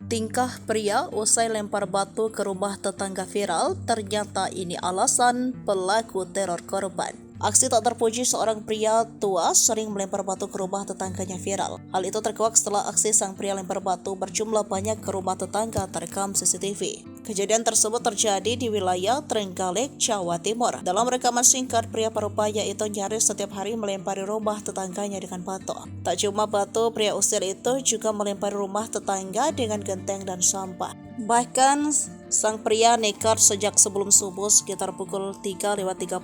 Tingkah pria usai lempar batu ke rumah tetangga viral, ternyata ini alasan pelaku teror korban. Aksi tak terpuji seorang pria tua sering melempar batu ke rumah tetangganya viral. Hal itu terkuak setelah aksi sang pria lempar batu berjumlah banyak ke rumah tetangga terekam CCTV. Kejadian tersebut terjadi di wilayah Trenggalek, Jawa Timur. Dalam rekaman singkat, pria parubaya itu nyaris setiap hari melempari rumah tetangganya dengan batu. Tak cuma batu, pria usil itu juga melempari rumah tetangga dengan genteng dan sampah. Bahkan sang pria nekat sejak sebelum subuh sekitar pukul 3:30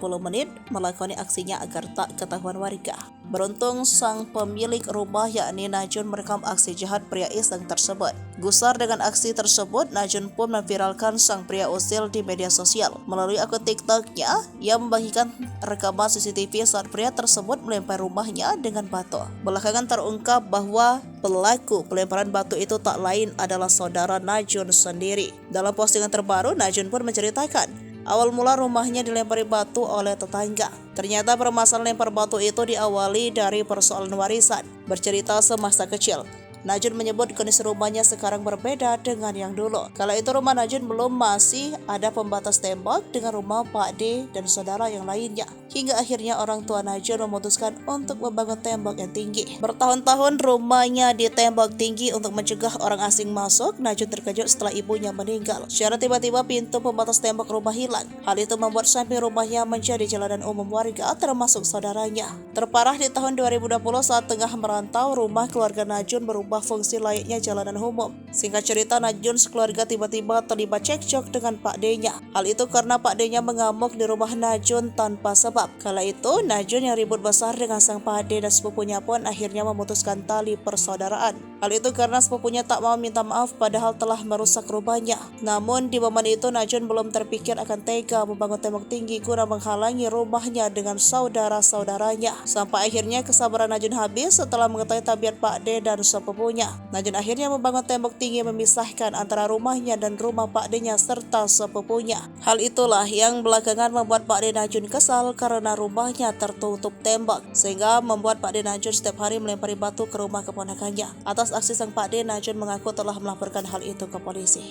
melakoni aksinya agar tak ketahuan warga. Beruntung sang pemilik rumah yakni Najun merekam aksi jahat pria iseng tersebut. Gusar dengan aksi tersebut, Najun pun memviralkan sang pria usil di media sosial. Melalui akun TikTok-nya, ia membagikan rekaman CCTV saat pria tersebut melempar rumahnya dengan batu. Belakangan terungkap bahwa pelaku pelemparan batu itu tak lain adalah saudara Najun sendiri. Dalam postingan terbaru, Najun pun menceritakan awal mula rumahnya dilempari batu oleh tetangga. Ternyata permasalahan lempar batu itu diawali dari persoalan warisan. Bercerita semasa kecil, Najun menyebut kondisi rumahnya sekarang berbeda dengan yang dulu. Kala itu rumah Najun belum masih ada pembatas tembok dengan rumah Pak D dan saudara yang lainnya. Hingga akhirnya orang tua Najun memutuskan untuk membangun tembok yang tinggi. Bertahun-tahun rumahnya ditembok tinggi untuk mencegah orang asing masuk. Najun terkejut setelah ibunya meninggal. Secara tiba-tiba pintu pembatas tembok rumah hilang. Hal itu membuat samping rumahnya menjadi jalanan umum warga termasuk saudaranya. Terparah di tahun 2020 saat tengah merantau, rumah keluarga Najun berubah fungsi layaknya jalanan umum. Singkat cerita, Najun sekeluarga tiba-tiba terlibat cekcok dengan Pak D-nya. Hal itu karena Pak D-nya mengamuk di rumah Najun tanpa sebab. Kala itu, Najun yang ribut besar dengan sang Pak D dan sepupunya pun akhirnya memutuskan tali persaudaraan. Hal itu karena sepupunya tak mau minta maaf padahal telah merusak rumahnya. Namun di momen itu Najun belum terpikir akan tega membangun tembok tinggi guna menghalangi rumahnya dengan saudara-saudaranya. Sampai akhirnya kesabaran Najun habis setelah mengetahui tabiat Pak D dan sepupunya. Najun akhirnya membangun tembok tinggi memisahkan antara rumahnya dan rumah Pak D-nya serta sepupunya. Hal itulah yang belakangan membuat Pak D Najun kesal karena rumahnya tertutup tembok, sehingga membuat Pak D Najun setiap hari melempari batu ke rumah keponakannya. Atas aksi sang Pak D, Najun mengaku telah melaporkan hal itu ke polisi.